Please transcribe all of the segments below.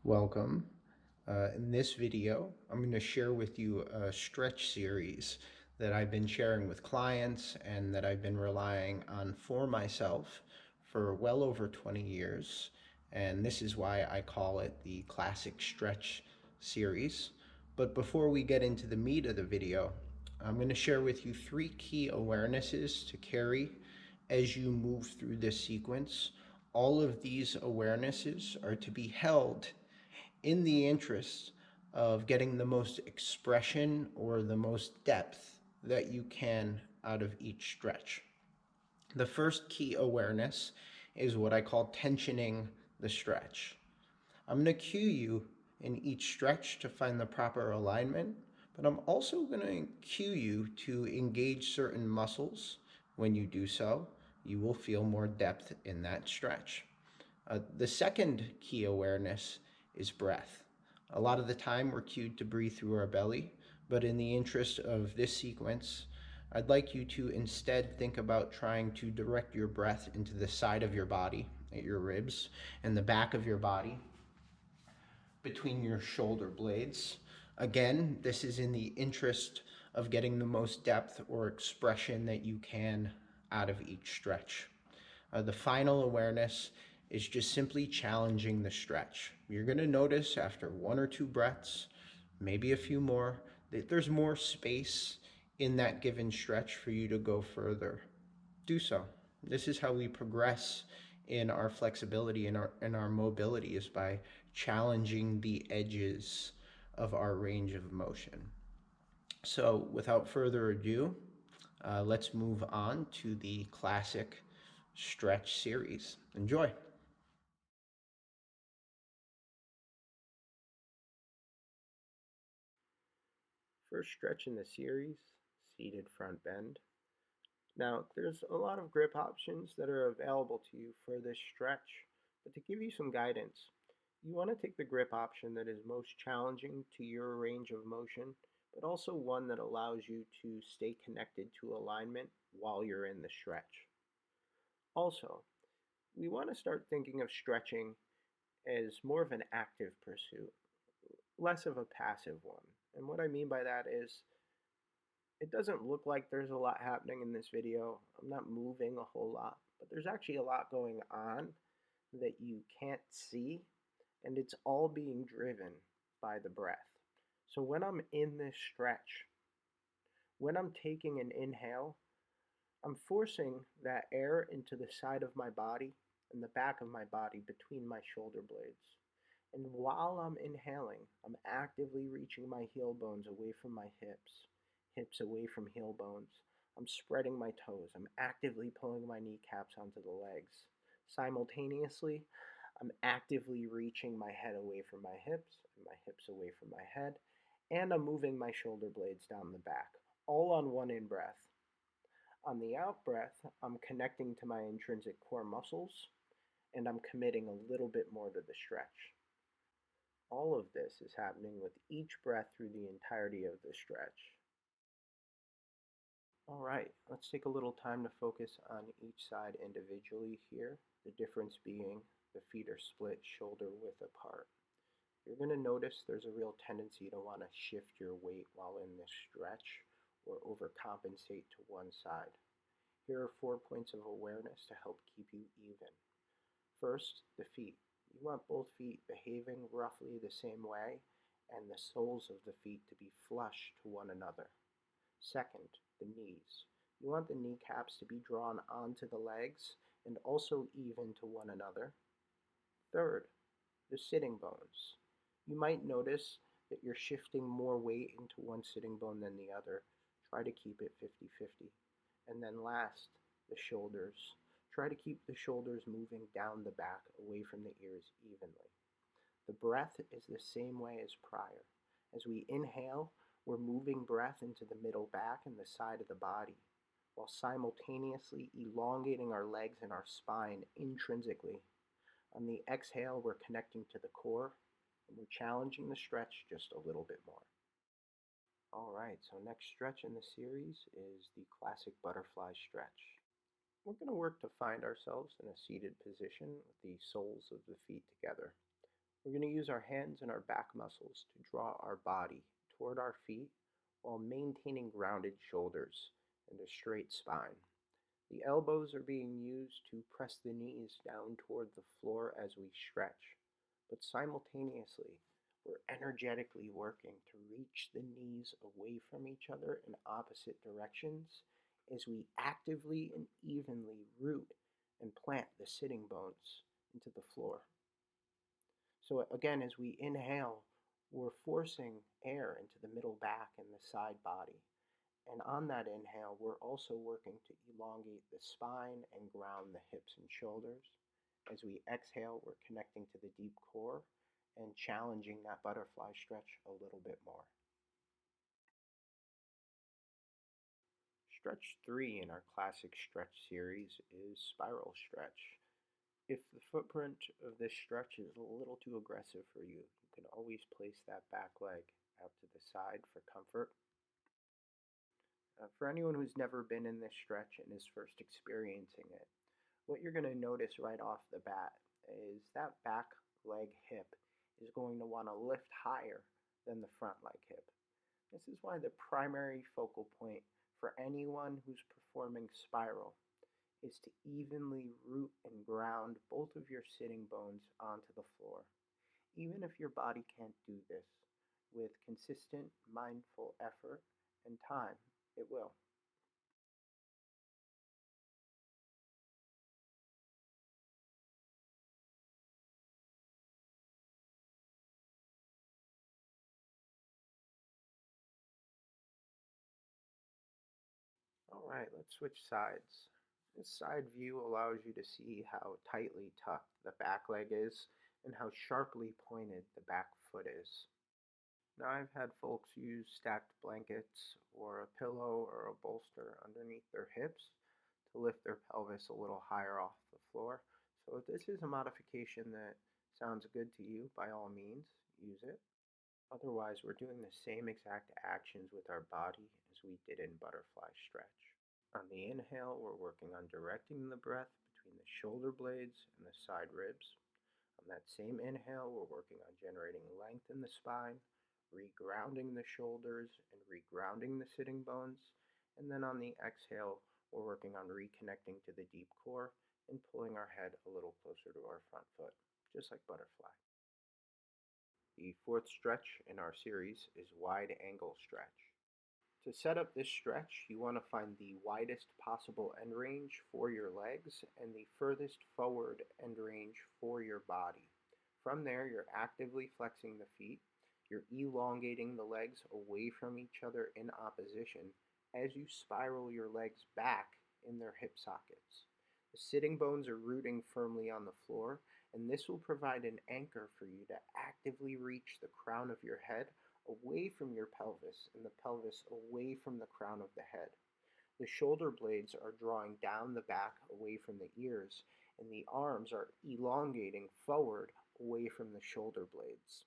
Welcome. In this video, I'm going to share with you a stretch series that I've been sharing with clients and that I've been relying on for myself for well over 20 years. And this is why I call it the Classic Stretch series. But before we get into the meat of the video, I'm going to share with you 3 key awarenesses to carry as you move through this sequence. All of these awarenesses are to be held in the interest of getting the most expression or the most depth that you can out of each stretch. The first key awareness is what I call tensioning the stretch. I'm going to cue you in each stretch to find the proper alignment, but I'm also going to cue you to engage certain muscles. When you do so, you will feel more depth in that stretch. The second key awareness is breath. A lot of the time we're cued to breathe through our belly, but in the interest of this sequence, I'd like you to instead think about trying to direct your breath into the side of your body, at your ribs, and the back of your body, between your shoulder blades. Again, this is in the interest of getting the most depth or expression that you can out of each stretch. The final awareness is just simply challenging the stretch. You're going to notice after 1 or 2 breaths, maybe a few more, that there's more space in that given stretch for you to go further. Do so. This is how we progress in our flexibility and our mobility, is by challenging the edges of our range of motion. So without further ado, let's move on to the classic stretch series. Enjoy. First stretch in the series, seated front bend. Now, there's a lot of grip options that are available to you for this stretch, but to give you some guidance, you want to take the grip option that is most challenging to your range of motion, but also one that allows you to stay connected to alignment while you're in the stretch. Also, we want to start thinking of stretching as more of an active pursuit, less of a passive one. And what I mean by that is it doesn't look like there's a lot happening in this video. I'm not moving a whole lot, but there's actually a lot going on that you can't see, and it's all being driven by the breath. So when I'm in this stretch, when I'm taking an inhale, I'm forcing that air into the side of my body and the back of my body between my shoulder blades. And while I'm inhaling, I'm actively reaching my heel bones away from my hips away from heel bones. I'm spreading my toes. I'm actively pulling my kneecaps onto the legs. Simultaneously, I'm actively reaching my head away from my hips and my hips away from my head, and I'm moving my shoulder blades down the back, all on one in breath. On the out breath, I'm connecting to my intrinsic core muscles, and I'm committing a little bit more to the stretch. All of this is happening with each breath through the entirety of the stretch. All right, let's take a little time to focus on each side individually here, the difference being the feet are split shoulder width apart. You're going to notice there's a real tendency to want to shift your weight while in this stretch or overcompensate to one side. Here are 4 points of awareness to help keep you even. First, the feet. You want both feet behaving roughly the same way and the soles of the feet to be flush to one another. Second, the knees. You want the kneecaps to be drawn onto the legs and also even to one another. Third, the sitting bones. You might notice that you're shifting more weight into one sitting bone than the other. Try to keep it 50-50. And then last, the shoulders. Try to keep the shoulders moving down the back, away from the ears evenly. The breath is the same way as prior. As we inhale, we're moving breath into the middle back and the side of the body, while simultaneously elongating our legs and our spine intrinsically. On the exhale, we're connecting to the core, and we're challenging the stretch just a little bit more. All right, so next stretch in the series is the classic butterfly stretch. We're going to work to find ourselves in a seated position with the soles of the feet together. We're going to use our hands and our back muscles to draw our body toward our feet while maintaining grounded shoulders and a straight spine. The elbows are being used to press the knees down toward the floor as we stretch, but simultaneously, we're energetically working to reach the knees away from each other in opposite directions as we actively and evenly root and plant the sitting bones into the floor. So again, as we inhale, we're forcing air into the middle back and the side body. And on that inhale, we're also working to elongate the spine and ground the hips and shoulders. As we exhale, we're connecting to the deep core and challenging that butterfly stretch a little bit more. Stretch 3 in our classic stretch series is spiral stretch. If the footprint of this stretch is a little too aggressive for you, you can always place that back leg out to the side for comfort. For anyone who's never been in this stretch and is first experiencing it, what you're going to notice right off the bat is that back leg hip is going to want to lift higher than the front leg hip. This is why the primary focal point for anyone who's performing spiral is to evenly root and ground both of your sitting bones onto the floor. Even if your body can't do this, with consistent, mindful effort and time, it will. All right, let's switch sides. This side view allows you to see how tightly tucked the back leg is and how sharply pointed the back foot is. Now, I've had folks use stacked blankets or a pillow or a bolster underneath their hips to lift their pelvis a little higher off the floor. So if this is a modification that sounds good to you, by all means, use it. Otherwise, we're doing the same exact actions with our body as we did in butterfly stretch. On the inhale, we're working on directing the breath between the shoulder blades and the side ribs. On that same inhale, we're working on generating length in the spine, regrounding the shoulders and regrounding the sitting bones. And then on the exhale, we're working on reconnecting to the deep core and pulling our head a little closer to our front foot, just like butterfly. The fourth stretch in our series is wide angle stretch. To set up this stretch, you want to find the widest possible end range for your legs and the furthest forward end range for your body. From there, you're actively flexing the feet. You're elongating the legs away from each other in opposition as you spiral your legs back in their hip sockets. The sitting bones are rooting firmly on the floor, and this will provide an anchor for you to actively reach the crown of your head away from your pelvis and the pelvis away from the crown of the head. The shoulder blades are drawing down the back away from the ears, and the arms are elongating forward away from the shoulder blades.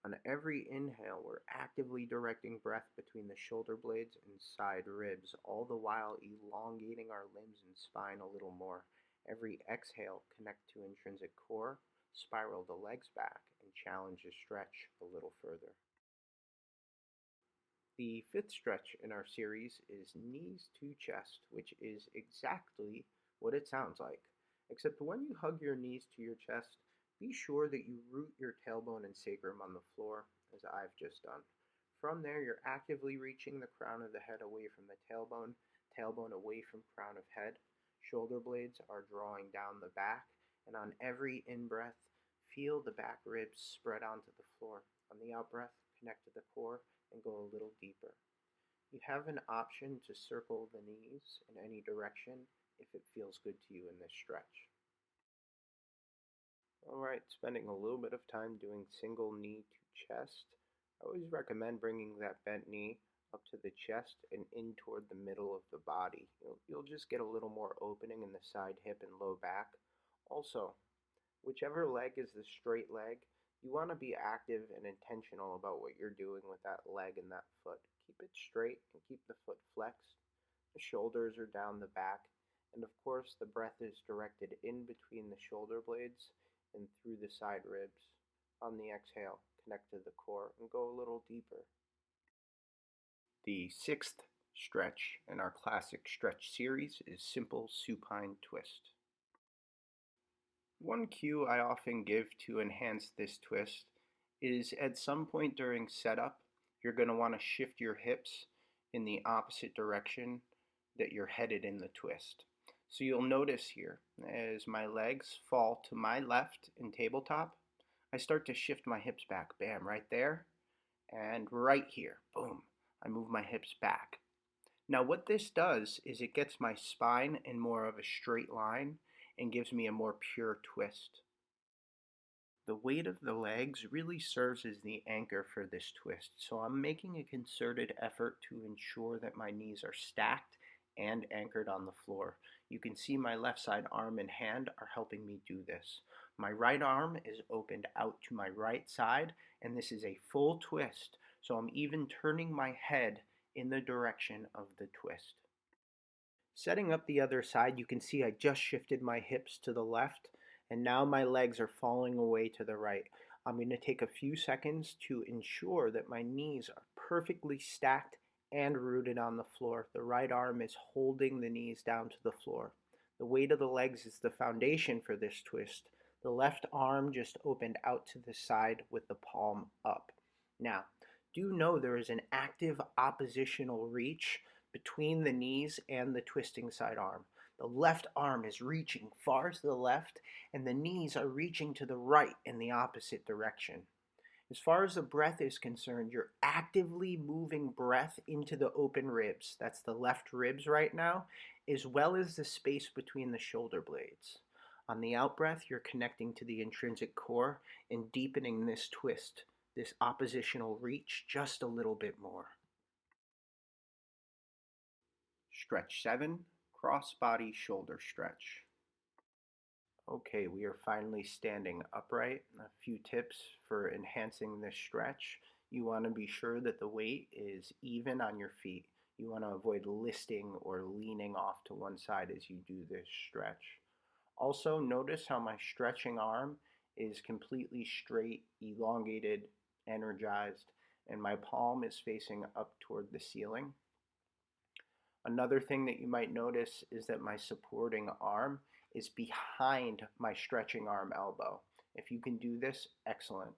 On every inhale, we're actively directing breath between the shoulder blades and side ribs, all the while elongating our limbs and spine a little more. Every exhale, connect to intrinsic core, spiral the legs back, and challenge the stretch a little further. The fifth stretch in our series is knees to chest, which is exactly what it sounds like. Except when you hug your knees to your chest, be sure that you root your tailbone and sacrum on the floor, as I've just done. From there, you're actively reaching the crown of the head away from the tailbone, tailbone away from crown of head. Shoulder blades are drawing down the back, and on every in-breath, feel the back ribs spread onto the floor. On the out-breath, connect to the core and go a little deeper. You have an option to circle the knees in any direction if it feels good to you in this stretch. Alright, spending a little bit of time doing single knee to chest. I always recommend bringing that bent knee up to the chest and in toward the middle of the body. You'll just get a little more opening in the side hip and low back. Also, whichever leg is the straight leg, you want to be active and intentional about what you're doing with that leg and that foot. Keep it straight and keep the foot flexed. The shoulders are down the back, and of course the breath is directed in between the shoulder blades and through the side ribs. On the exhale, connect to the core and go a little deeper. The sixth stretch in our classic stretch series is simple supine twist. One cue I often give to enhance this twist is at some point during setup, you're going to want to shift your hips in the opposite direction that you're headed in the twist. So you'll notice here, as my legs fall to my left in tabletop, I start to shift my hips back, bam, right there, and right here, boom, I move my hips back. Now what this does is it gets my spine in more of a straight line and gives me a more pure twist. The weight of the legs really serves as the anchor for this twist, so I'm making a concerted effort to ensure that my knees are stacked and anchored on the floor. You can see my left side arm and hand are helping me do this. My right arm is opened out to my right side, and this is a full twist, so I'm even turning my head in the direction of the twist. Setting up the other side, you can see I just shifted my hips to the left, and now my legs are falling away to the right. I'm going to take a few seconds to ensure that my knees are perfectly stacked and rooted on the floor. The right arm is holding the knees down to the floor. The weight of the legs is the foundation for this twist. The left arm just opened out to the side with the palm up. Now, do know there is an active oppositional reach between the knees and the twisting side arm. The left arm is reaching far to the left, and the knees are reaching to the right in the opposite direction. As far as the breath is concerned, you're actively moving breath into the open ribs. That's the left ribs right now, as well as the space between the shoulder blades. On the out breath, you're connecting to the intrinsic core and deepening this twist, this oppositional reach, just a little bit more. Stretch 7, cross body shoulder stretch. Okay, we are finally standing upright. A few tips for enhancing this stretch. You want to be sure that the weight is even on your feet. You want to avoid listing or leaning off to one side as you do this stretch. Also, notice how my stretching arm is completely straight, elongated, energized, and my palm is facing up toward the ceiling. Another thing that you might notice is that my supporting arm is behind my stretching arm elbow. If you can do this, excellent.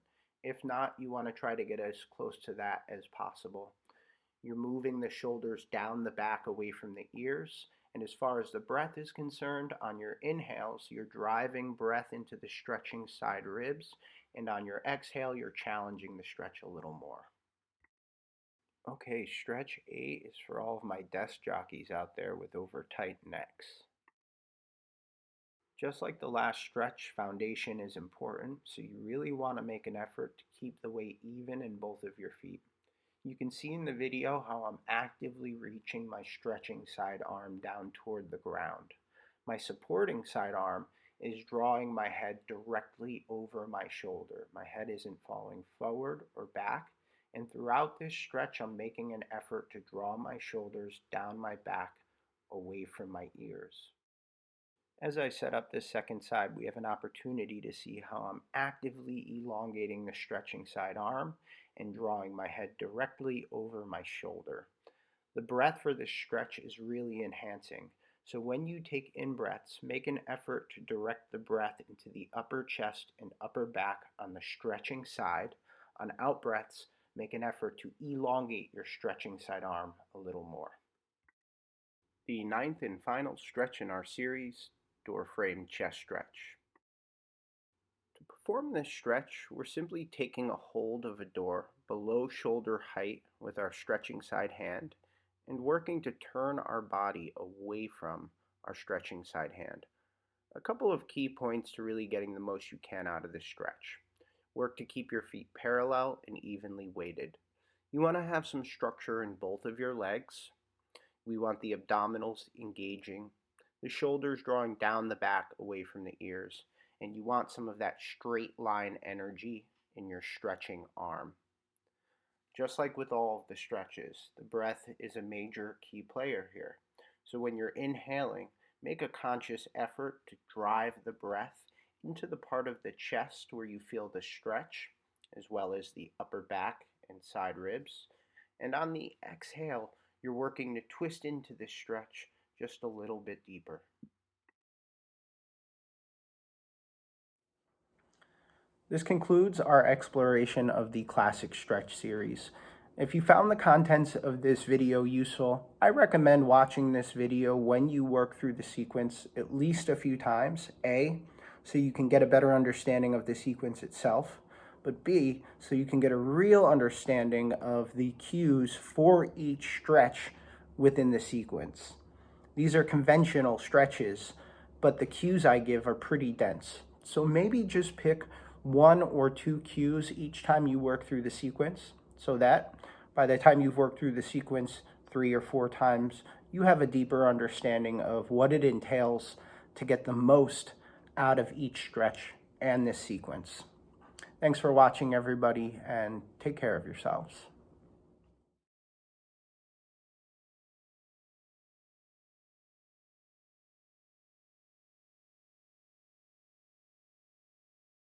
If not, you want to try to get as close to that as possible. You're moving the shoulders down the back away from the ears. And as far as the breath is concerned, on your inhales, you're driving breath into the stretching side ribs. And on your exhale, you're challenging the stretch a little more. Okay, stretch 8 is for all of my desk jockeys out there with over tight necks. Just like the last stretch, foundation is important, so you really want to make an effort to keep the weight even in both of your feet. You can see in the video how I'm actively reaching my stretching side arm down toward the ground. My supporting side arm is drawing my head directly over my shoulder. My head isn't falling forward or back. And throughout this stretch, I'm making an effort to draw my shoulders down my back away from my ears. As I set up this second side, we have an opportunity to see how I'm actively elongating the stretching side arm and drawing my head directly over my shoulder. The breath for this stretch is really enhancing. So when you take in breaths, make an effort to direct the breath into the upper chest and upper back on the stretching side. On out breaths, make an effort to elongate your stretching side arm a little more. The ninth and final stretch in our series, DOORFRAME chest stretch. To perform this stretch, we're simply taking a hold of a door below shoulder height with our stretching side hand and working to turn our body away from our stretching side hand. A couple of key points to really getting the most you can out of this stretch. Work to keep your feet parallel and evenly weighted. You want to have some structure in both of your legs. We want the abdominals engaging, the shoulders drawing down the back away from the ears, and you want some of that straight line energy in your stretching arm. Just like with all of the stretches, the breath is a major key player here. So when you're inhaling, make a conscious effort to drive the breath into the part of the chest where you feel the stretch, as well as the upper back and side ribs. And on the exhale, you're working to twist into the stretch just a little bit deeper. This concludes our exploration of the classic stretch series. If you found the contents of this video useful, I recommend watching this video when you work through the sequence at least a few times. A, so you can get a better understanding of the sequence itself, but B, so you can get a real understanding of the cues for each stretch within the sequence. These are conventional stretches, but the cues I give are pretty dense. So maybe just pick 1 or 2 cues each time you work through the sequence, so that by the time you've worked through the sequence 3 or 4 times, you have a deeper understanding of what it entails to get the most out of each stretch and this sequence. Thanks for watching, everybody, and take care of yourselves.